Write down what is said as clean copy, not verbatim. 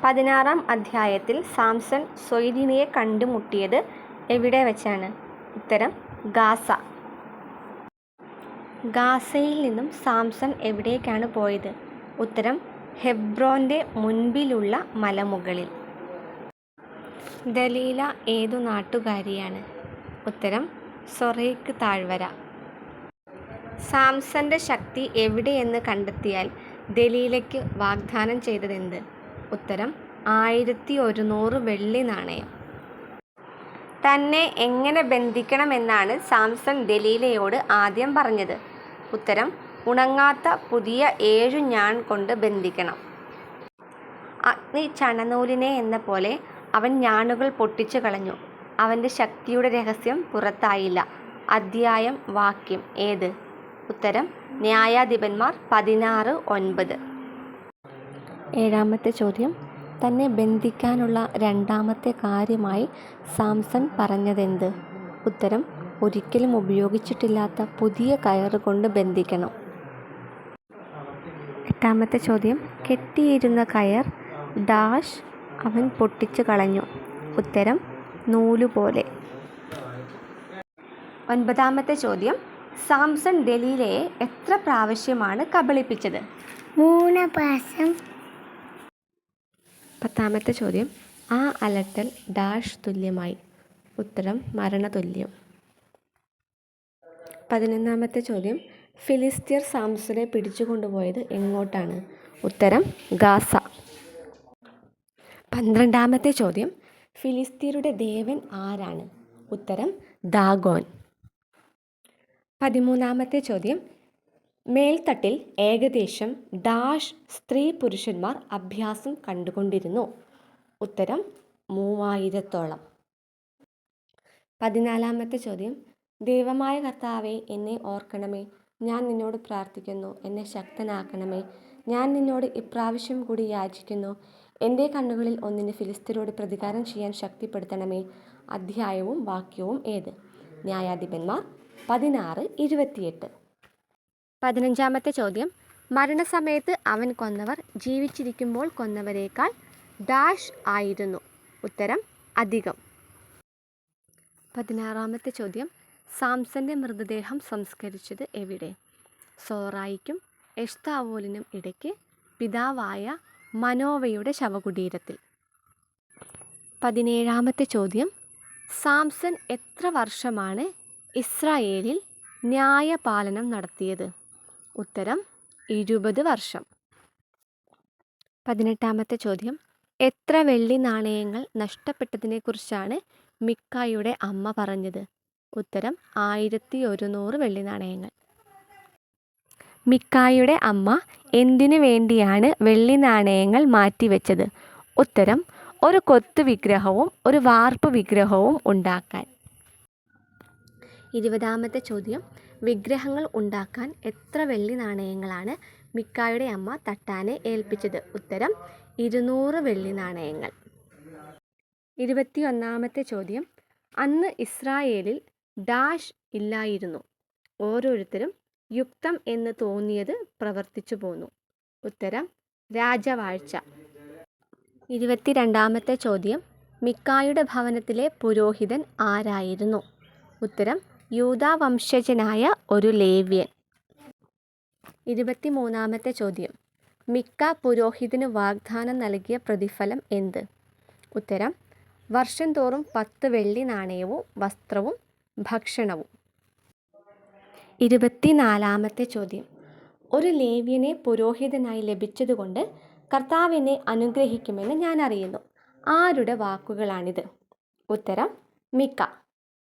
16-ാം അധ്യായത്തിൽ സാംസൺ സ്വൈരിണിയെ കണ്ടുമുട്ടിയത് എവിടെ വെച്ചാണ്? ഉത്തരം ഗാസ. ഗാസയിൽ നിന്നും സാംസൺ എവിടേക്കാണ് പോയത്? ഉത്തരം ഹെബ്രോൻ്റെ മുൻപിലുള്ള മലമുകളിൽ. ദലീല ഏതു നാട്ടുകാരിയാണ്? ഉത്തരം സൊറേക്ക് താഴ്വര. സാംസന്റെ ശക്തി എവിടെയെന്ന് കണ്ടെത്തിയാൽ ദലീലയ്ക്ക് വാഗ്ദാനം ചെയ്തതെന്ത്? ഉത്തരം 1100 വെള്ളി നാണയം. തന്നെ എങ്ങനെ ബന്ധിക്കണമെന്നാണ് സാംസൺ ദലീലയോട് ആദ്യം പറഞ്ഞത്? ഉത്തരം ഉണങ്ങാത്ത പുതിയ 7 ഞാൺ കൊണ്ട് ബന്ധിക്കണം. അഗ്നി ചണനൂലിനെ എന്ന പോലെ അവൻ ഞാണുകൾ പൊട്ടിച്ചു കളഞ്ഞു. അവൻ്റെ ശക്തിയുടെ രഹസ്യം പുറത്തായില്ല. അധ്യായം, വാക്യം ഏത്? ഉത്തരം ന്യായാധിപന്മാർ 16:9. 7-ാമത്തെ ചോദ്യം. തന്നെ ബന്ധിക്കാനുള്ള രണ്ടാമത്തെ കാര്യമായി സാംസൺ പറഞ്ഞതെന്ത്? ഉത്തരം ഒരിക്കലും ഉപയോഗിച്ചിട്ടില്ലാത്ത പുതിയ കയറ് കൊണ്ട് ബന്ധിക്കണം. 8-ാമത്തെ ചോദ്യം. കെട്ടിയിരുന്ന കയർ ഡാഷ് അവൻ പൊട്ടിച്ചു കളഞ്ഞു. ഉത്തരം നൂലുപോലെ. 9-ാമത്തെ ചോദ്യം. സാംസൺ ദലീലയെ എത്ര പ്രാവശ്യമാണ് കബളിപ്പിച്ചത്? 3 പ്രാവശ്യം. 10-ാമത്തെ ചോദ്യം. ആ അലട്ടൽ ഡാഷ് തുല്യമായി? ഉത്തരം മരണതുല്യം. 11-ാമത്തെ ചോദ്യം. ഫിലിസ്ത്യർ സാംസനെ പിടിച്ചുകൊണ്ടുപോയത് എങ്ങോട്ടാണ്? ഉത്തരം ഗാസ. 12-ാമത്തെ ചോദ്യം. ഫിലിസ്ത്യരുടെ ദേവൻ ആരാണ്? ഉത്തരം ദാഗോൻ. 13-ാമത്തെ ചോദ്യം. മേൽത്തട്ടിൽ ഏകദേശം ഡാഷ് സ്ത്രീ പുരുഷന്മാർ അഭ്യാസം കണ്ടുകൊണ്ടിരുന്നു? ഉത്തരം 3000-ഓളം. 14-ാമത്തെ ചോദ്യം. ദൈവമായ കർത്താവേ, എന്നെ ഓർക്കണമേ. ഞാൻ നിന്നോട് പ്രാർത്ഥിക്കുന്നു. എന്നെ ശക്തനാക്കണമേ. ഞാൻ നിന്നോട് ഇപ്രാവശ്യം കൂടി യാചിക്കുന്നു. എൻ്റെ കണ്ണുകളിൽ ഒന്നിന് ഫിലിസ്ത്യരോട് പ്രതികാരം ചെയ്യാൻ ശക്തിപ്പെടുത്തണമേ. അധ്യായവും വാക്യവും ഏത്? ന്യായാധിപന്മാർ 16:28. 15-ാമത്തെ ചോദ്യം. മരണസമയത്ത് അവൻ കൊന്നവർ ജീവിച്ചിരിക്കുമ്പോൾ കൊന്നവരേക്കാൾ ഡാഷ് ആയിരുന്നു? ഉത്തരം അധികം. 16-ാമത്തെ ചോദ്യം. സാംസന്റെ മൃതദേഹം സംസ്കരിച്ചത് എവിടെ? സോറായിക്കും എഷ്താവോലിനും ഇടയ്ക്ക് പിതാവായ മനോവയുടെ ശവകുടീരത്തിൽ. 17-ാമത്തെ ചോദ്യം. സാംസൺ എത്ര വർഷമാണ് ഇസ്രായേലിൽ ന്യായപാലനം നടത്തിയത്? ഉത്തരം 20 വർഷം. 18-ാമത്തെ ചോദ്യം. എത്ര വെള്ളി നാണയങ്ങൾ നഷ്ടപ്പെട്ടതിനെക്കുറിച്ചാണ് മിക്കായുടെ അമ്മ പറഞ്ഞത്? ഉത്തരം 1100 വെള്ളി നാണയങ്ങൾ. മിക്കായുടെ അമ്മ എന്തിനു വേണ്ടിയാണ് വെള്ളി നാണയങ്ങൾ മാറ്റിവെച്ചത്? ഉത്തരം ഒരു കൊത്തു വിഗ്രഹവും ഒരു വാർപ്പ് വിഗ്രഹവും ഉണ്ടാക്കാൻ. 20-ാമത്തെ ചോദ്യം. വിഗ്രഹങ്ങൾ ഉണ്ടാക്കാൻ എത്ര വെള്ളി നാണയങ്ങളാണ് മിക്കായുടെ അമ്മ തട്ടാനെ ഏൽപ്പിച്ചത്? ഉത്തരം 200 വെള്ളി നാണയങ്ങൾ. 21-ാമത്തെ ചോദ്യം. അന്ന് ഇസ്രായേലിൽ ഡാഷ് ഇല്ലായിരുന്നു. ഓരോരുത്തരും യുക്തം എന്ന് തോന്നിയത് പ്രവർത്തിച്ചു പോന്നു. ഉത്തരം രാജവാഴ്ച. 22-ാമത്തെ ചോദ്യം. മിക്കായുടെ ഭവനത്തിലെ പുരോഹിതൻ ആരായിരുന്നു? ഉത്തരം യൂദാ വംശജനായ ഒരു ലേവ്യൻ. 23-ാമത്തെ ചോദ്യം. മിക്ക പുരോഹിതന് വാഗ്ദാനം നൽകിയ പ്രതിഫലം എന്ത്? ഉത്തരം വർഷം തോറും 10 വെള്ളി നാണയവും വസ്ത്രവും ഭക്ഷണവും. 24-ാമത്തെ ചോദ്യം. ഒരു ലേവ്യനെ പുരോഹിതനായി ലഭിച്ചതുകൊണ്ട് കർത്താവ് എന്നെ അനുഗ്രഹിക്കുമെന്ന് ഞാൻ അറിയുന്നു. ആരുടെ വാക്കുകളാണിത്? ഉത്തരം മിക്ക.